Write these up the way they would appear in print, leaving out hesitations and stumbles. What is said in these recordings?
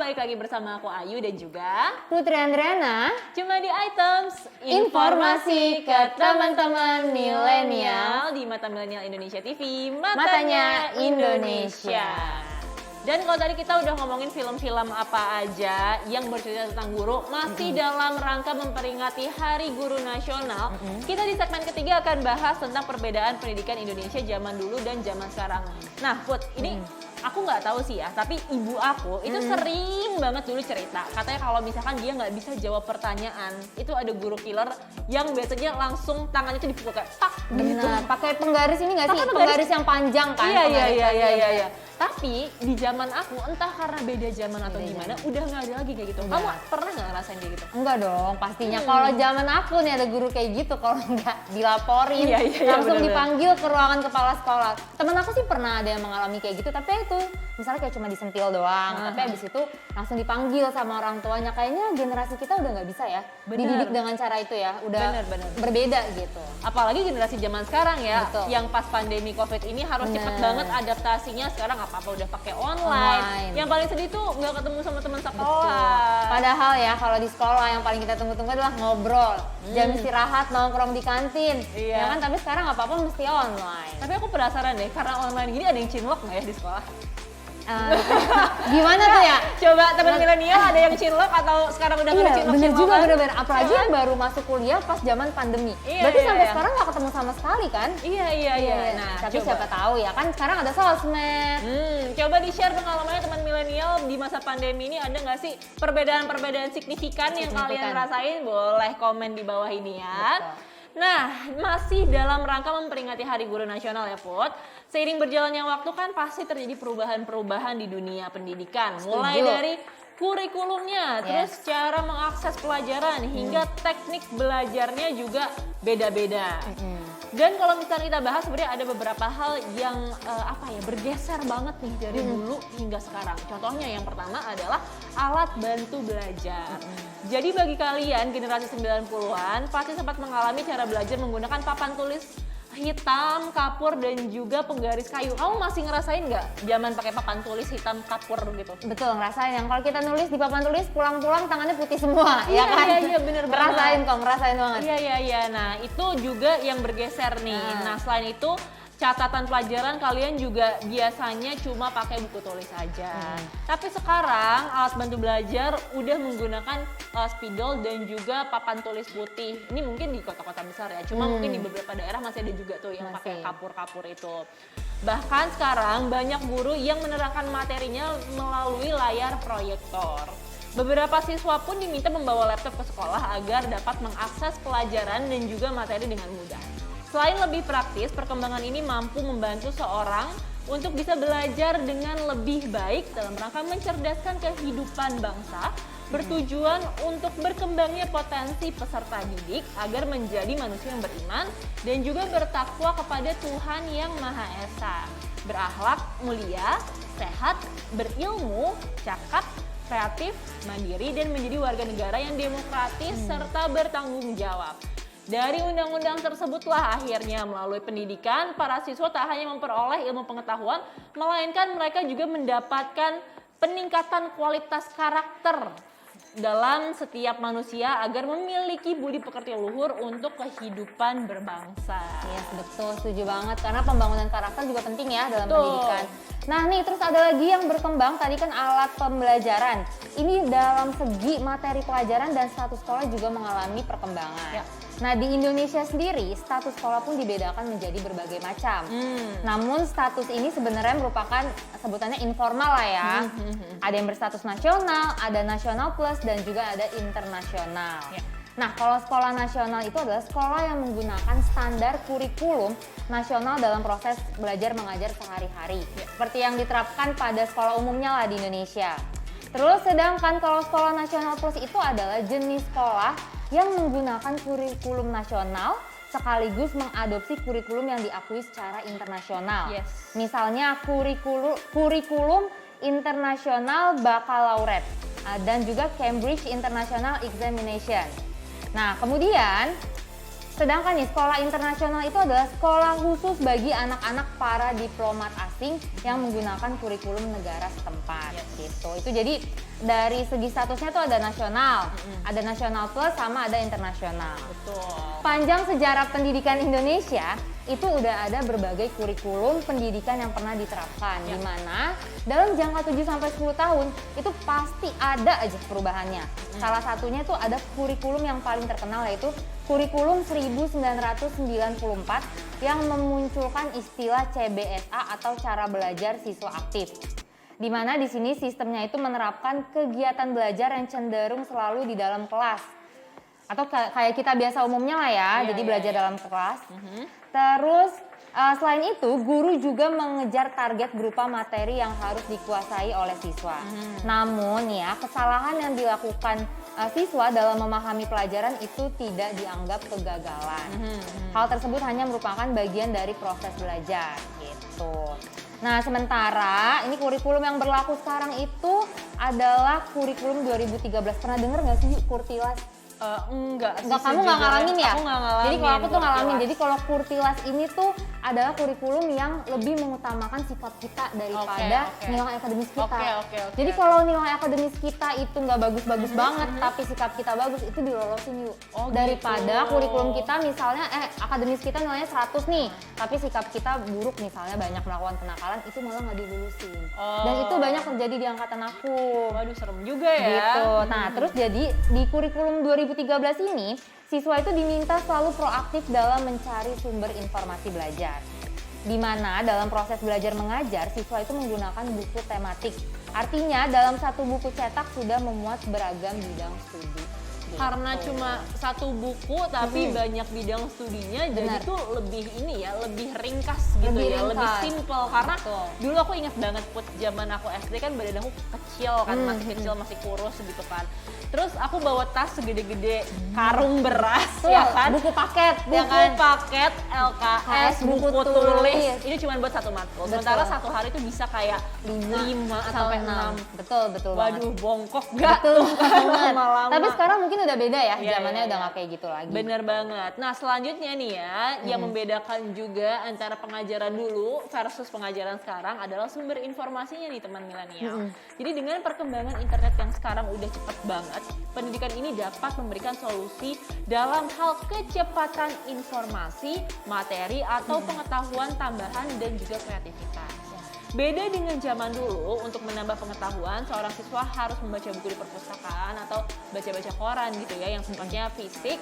balik lagi bersama aku Ayu dan juga Putri Andriana. cuma di Items Informasi ke teman-teman milenial di Mata Milenial Indonesia TV, Matanya Indonesia. Dan kalau tadi kita udah ngomongin film-film apa aja yang bercerita tentang guru, masih dalam rangka memperingati Hari Guru Nasional, kita di segmen ketiga akan bahas tentang perbedaan pendidikan Indonesia zaman dulu dan zaman sekarang. Nah, Put, ini aku nggak tahu sih ya, tapi ibu aku itu sering banget dulu cerita, katanya kalau misalkan dia nggak bisa jawab pertanyaan, itu ada guru killer yang biasanya langsung tangannya itu dipukul kayak tak gitu. Benar, pakai penggaris ini nggak sih? Pakai Penggaris yang panjang kan? Iya. Tapi di zaman aku, entah karena beda zaman atau gimana, udah nggak ada lagi kayak gitu. Kamu pernah nggak ngerasain kayak gitu? Enggak dong, pastinya. Kalau zaman aku nih ada guru kayak gitu, kalau nggak dilaporin, langsung bener-bener dipanggil ke ruangan kepala sekolah. Temen aku sih pernah ada yang mengalami kayak gitu, tapi itu misalnya kayak cuma disentil doang, tapi abis itu langsung dipanggil sama orang tuanya. Kayaknya generasi kita udah nggak bisa ya dididik dengan cara itu ya, udah berbeda gitu. Apalagi generasi zaman sekarang ya, Betul. yang pas pandemi COVID ini harus cepet banget adaptasinya. Sekarang apa-apa udah pakai online. Yang paling sedih tuh nggak ketemu sama teman sekolah. Padahal ya kalau di sekolah yang paling kita tunggu-tunggu adalah ngobrol, jam istirahat nongkrong di kantin, ya kan? Tapi sekarang apa-apa mesti online. Tapi aku penasaran deh, karena online gini ada yang cinlok nggak ya di sekolah? Gimana tuh ya? Coba teman milenial ada yang cinlok atau sekarang udah nggak ada cinlok? Bener juga, bener-bener. Apalagi yang baru masuk kuliah pas zaman pandemi. Berarti sampai sekarang nggak ketemu sama sekali kan? Iya. Nah, tapi siapa tahu ya kan sekarang ada sosmed. Coba di-share pengalamannya teman milenial di masa pandemi ini, ada nggak sih perbedaan-perbedaan signifikan yang kalian rasain? Boleh komen di bawah ini ya. Betul. Nah, masih dalam rangka memperingati Hari Guru Nasional ya, Put. Seiring berjalannya waktu kan pasti terjadi perubahan-perubahan di dunia pendidikan. Mulai dari kurikulumnya, terus cara mengakses pelajaran, hingga teknik belajarnya juga beda-beda. Dan kalau misalnya kita bahas, sebenarnya ada beberapa hal yang bergeser banget nih dari dulu hingga sekarang. Contohnya yang pertama adalah alat bantu belajar. Jadi bagi kalian generasi 90-an pasti sempat mengalami cara belajar menggunakan papan tulis hitam, kapur, dan juga penggaris kayu. Kamu masih ngerasain nggak zaman pakai papan tulis hitam, kapur gitu? Betul, ngerasain. Yang kalau kita nulis di papan tulis, pulang-pulang tangannya putih semua, ya kan? Iya, bener banget. Ngerasain banget. Iya. Nah, itu juga yang bergeser nih. Nah, selain itu, catatan pelajaran kalian juga biasanya cuma pakai buku tulis aja. Tapi sekarang alat bantu belajar udah menggunakan spidol dan juga papan tulis putih. Ini mungkin di kota-kota besar ya, cuma mungkin di beberapa daerah masih ada juga tuh yang pakai kapur-kapur itu. Bahkan sekarang banyak guru yang menerangkan materinya melalui layar proyektor. Beberapa siswa pun diminta membawa laptop ke sekolah agar dapat mengakses pelajaran dan juga materi dengan mudah. Selain lebih praktis, perkembangan ini mampu membantu seorang untuk bisa belajar dengan lebih baik dalam rangka mencerdaskan kehidupan bangsa, bertujuan untuk berkembangnya potensi peserta didik agar menjadi manusia yang beriman dan juga bertakwa kepada Tuhan Yang Maha Esa, berakhlak mulia, sehat, berilmu, cakap, kreatif, mandiri, dan menjadi warga negara yang demokratis serta bertanggung jawab. Dari undang-undang tersebutlah akhirnya melalui pendidikan, para siswa tak hanya memperoleh ilmu pengetahuan, melainkan mereka juga mendapatkan peningkatan kualitas karakter dalam setiap manusia agar memiliki budi pekerti luhur untuk kehidupan berbangsa. Iya, betul, setuju banget. Karena pembangunan karakter juga penting ya dalam pendidikan. Nah nih, terus ada lagi yang berkembang, tadi kan alat pembelajaran. Ini dalam segi materi pelajaran dan status sekolah juga mengalami perkembangan. Nah di Indonesia sendiri, status sekolah pun dibedakan menjadi berbagai macam. Namun status ini sebenarnya merupakan sebutannya informal lah ya. Ada yang berstatus nasional, ada nasional plus, dan juga ada internasional. Nah, kalau sekolah nasional itu adalah sekolah yang menggunakan standar kurikulum nasional dalam proses belajar mengajar sehari-hari. Seperti yang diterapkan pada sekolah umumnya lah di Indonesia. Terus sedangkan kalau sekolah nasional plus itu adalah jenis sekolah yang menggunakan kurikulum nasional sekaligus mengadopsi kurikulum yang diakui secara internasional. Misalnya kurikulum internasional baccalaureate dan juga Cambridge International Examination. Nah, kemudian sedangkan nih sekolah internasional itu adalah sekolah khusus bagi anak-anak para diplomat asing yang menggunakan kurikulum negara setempat gitu. Itu jadi dari segi statusnya tuh ada nasional, ada nasional plus sama ada internasional. Betul. Panjang sejarah pendidikan Indonesia itu udah ada berbagai kurikulum pendidikan yang pernah diterapkan, di mana dalam jangka 7 sampai 10 tahun itu pasti ada aja perubahannya. Salah satunya tuh ada kurikulum yang paling terkenal, yaitu kurikulum 1994 yang memunculkan istilah CBSA atau cara belajar siswa aktif. Di mana di sini sistemnya itu menerapkan kegiatan belajar yang cenderung selalu di dalam kelas. Atau kayak kita biasa umumnya lah ya, jadi belajar dalam kelas. Terus selain itu, guru juga mengejar target berupa materi yang harus dikuasai oleh siswa. Namun ya, kesalahan yang dilakukan siswa dalam memahami pelajaran itu tidak dianggap kegagalan. Hal tersebut hanya merupakan bagian dari proses belajar gitu. Nah, sementara ini kurikulum yang berlaku sekarang itu adalah kurikulum 2013. Pernah denger nggak sih Kurtilas? Enggak, Kamu nggak ngalamin ya? Aku nggak ngalamin. Jadi kalau aku tuh ngalamin. Jadi kalau Kurtilas ini tuh adalah kurikulum yang lebih mengutamakan sifat kita daripada nilai akademis kita. Jadi kalau nilai akademis kita itu nggak bagus-bagus banget, tapi sikap kita bagus, itu dilolosin yuk. Daripada kurikulum kita misalnya akademis kita nilainya 100 nih, tapi sikap kita buruk misalnya banyak melakukan kenakalan, itu malah nggak dilulusin. Dan itu banyak terjadi di angkatan aku. Waduh, serem juga ya. Gitu. Nah, terus jadi di kurikulum 2013 ini, siswa itu diminta selalu proaktif dalam mencari sumber informasi belajar. Di mana dalam proses belajar mengajar, siswa itu menggunakan buku tematik. Artinya dalam satu buku cetak sudah memuat beragam bidang studi. Karena cuma satu buku tapi banyak bidang studinya, jadi tuh lebih ini ya, lebih ringkas gitu, lebih simple. Karena dulu aku ingat banget Put, zaman aku SD kan badan aku kecil kan, masih kecil, masih kurus gitu kan. Terus aku bawa tas segede-gede karung beras, ya kan? Buku paket, paket, LKS, buku tulis. Ini cuma buat satu matkul. Sementara satu hari itu bisa kayak 5 sampai 6. Betul banget. Waduh, bongkok gak? Betul banget. Lama-lama. Tapi sekarang mungkin udah beda ya, zamannya udah gak kayak gitu lagi. Bener banget. Nah, selanjutnya nih ya, yang membedakan juga antara pengajaran dulu versus pengajaran sekarang adalah sumber informasinya nih teman milenial. Jadi dengan perkembangan internet yang sekarang udah cepet banget, pendidikan ini dapat memberikan solusi dalam hal kecepatan informasi, materi, atau pengetahuan tambahan dan juga kreativitas. Beda dengan zaman dulu, untuk menambah pengetahuan, seorang siswa harus membaca buku di perpustakaan atau baca-baca koran gitu ya, yang sifatnya fisik.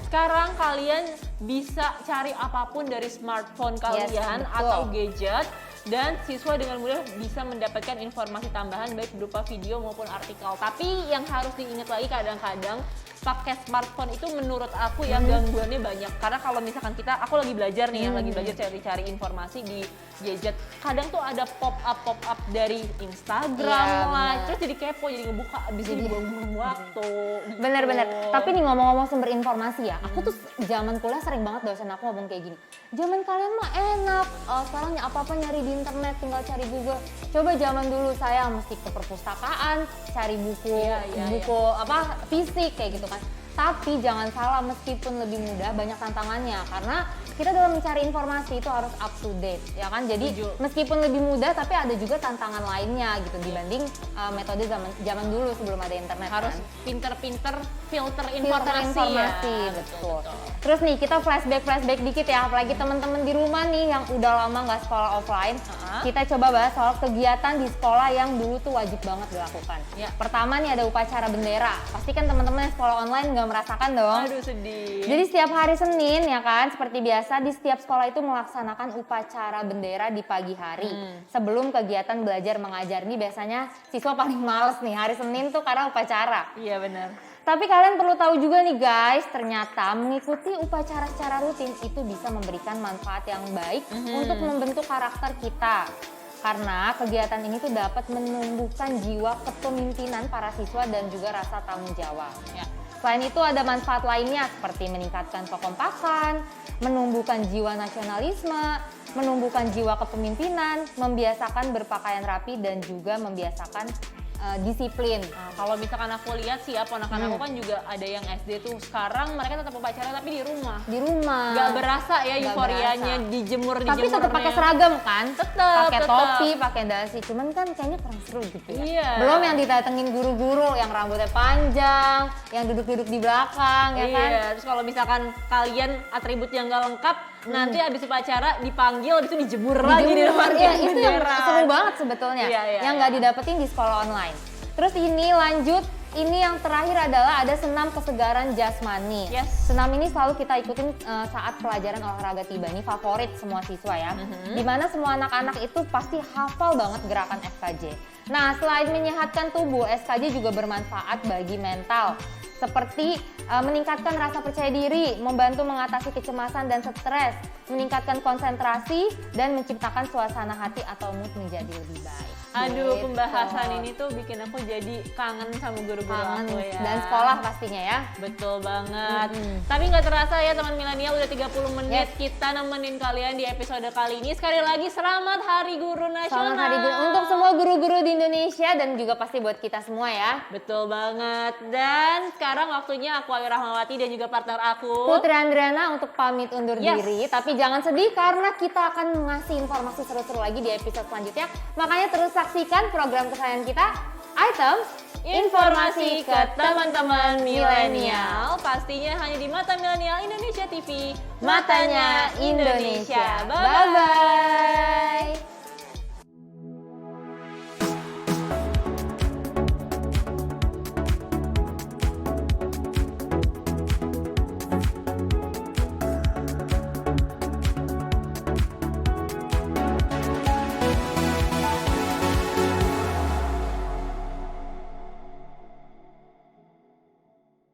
Sekarang kalian bisa cari apapun dari smartphone kalian atau gadget, dan siswa dengan mudah bisa mendapatkan informasi tambahan baik berupa video maupun artikel. Tapi yang harus diingat lagi, kadang-kadang pakai smartphone itu menurut aku ya gangguannya banyak. Karena kalau misalkan aku lagi belajar nih, lagi belajar cari-cari informasi di gadget, kadang tuh ada pop up dari Instagram lah, terus jadi kepo, jadi ngebuka, bisa dibuang-buang waktu. Bener-bener. Tapi nih ngomong-ngomong sumber informasi ya, aku tuh zaman kuliah sering banget dosen aku ngomong kayak gini. Zaman kalian mah enak, sekarang apa-apa nyari di internet, tinggal cari Google. Coba zaman dulu saya mesti ke perpustakaan, cari buku, fisik kayak gitu kan. Tapi jangan salah, meskipun lebih mudah, banyak tantangannya. Karena kita dalam mencari informasi itu harus up to date, ya kan? Jadi meskipun lebih mudah, tapi ada juga tantangan lainnya gitu dibanding metode zaman dulu sebelum ada internet. Harus pinter-pinter filter informasi ya. Betul. Terus nih kita flashback dikit ya, apalagi teman-teman di rumah nih yang udah lama nggak sekolah offline. Kita coba bahas soal kegiatan di sekolah yang dulu tuh wajib banget dilakukan. Pertama nih ada upacara bendera. Pasti kan teman-teman yang sekolah online nggak merasakan dong. Aduh, sedih. Jadi setiap hari Senin ya kan, seperti biasa di setiap sekolah itu melaksanakan upacara bendera di pagi hari. Sebelum kegiatan belajar mengajar. Nih biasanya siswa paling males nih hari Senin tuh karena upacara. Iya benar. Tapi kalian perlu tahu juga nih guys, ternyata mengikuti upacara secara rutin itu bisa memberikan manfaat yang baik untuk membentuk karakter kita. Karena kegiatan ini tuh dapat menumbuhkan jiwa kepemimpinan para siswa dan juga rasa tanggung jawab. Selain itu ada manfaat lainnya seperti meningkatkan kekompakan, menumbuhkan jiwa nasionalisme, menumbuhkan jiwa kepemimpinan, membiasakan berpakaian rapi, dan juga membiasakan disiplin. Nah, kalau misalkan aku lihat sih ya, ponakan aku kan juga ada yang SD tuh. Sekarang mereka tetap upacara tapi di rumah. Di rumah. Gak berasa ya Nggak euforianya dijemur. Tapi tetap pakai seragam kan? Pakai Tetap. topi, pakai dasi. Cuman kan kayaknya kurang seru gitu ya. Iya. Belum yang didatengin guru-guru yang rambutnya panjang, yang duduk-duduk di belakang, ya kan? Iya, terus kalau misalkan kalian atribut yang gak lengkap, nanti habis upacara dipanggil, habis itu dijemur lagi di depan Iya, itu yang bendera. seru banget sebetulnya. Iya, yang nggak didapetin di sekolah online. Terus ini lanjut, ini yang terakhir adalah ada senam kesegaran jasmani. Yes. Senam ini selalu kita ikutin saat pelajaran olahraga tiba. Ini favorit semua siswa ya. Dimana semua anak-anak itu pasti hafal banget gerakan SKJ. Nah, selain menyehatkan tubuh, SKJ juga bermanfaat bagi mental. Seperti meningkatkan rasa percaya diri, membantu mengatasi kecemasan dan stres, meningkatkan konsentrasi, dan menciptakan suasana hati atau mood menjadi lebih baik. Aduh, Gitu. pembahasan ini tuh bikin aku jadi kangen sama guru-guru Kangen aku ya. dan sekolah pastinya ya. Betul banget. Tapi nggak terasa ya teman milenial, udah 30 menit Yes. kita nemenin kalian di episode kali ini. Sekali lagi selamat Hari Guru Nasional. Selamat Hari Guru untuk semua guru-guru di Indonesia dan juga pasti buat kita semua ya. Betul banget. Dan sekarang waktunya aku Ayu Rahmawati dan juga partner aku. Putri Andriana untuk pamit undur Yes. diri. Tapi jangan sedih karena kita akan ngasih informasi seru-seru lagi di episode selanjutnya. Makanya terus saksikan program kesayangan kita, Items Informasi ke teman-teman milenial, pastinya hanya di Mata Milenial Indonesia TV. Matanya Indonesia. Bye-bye. Bye-bye.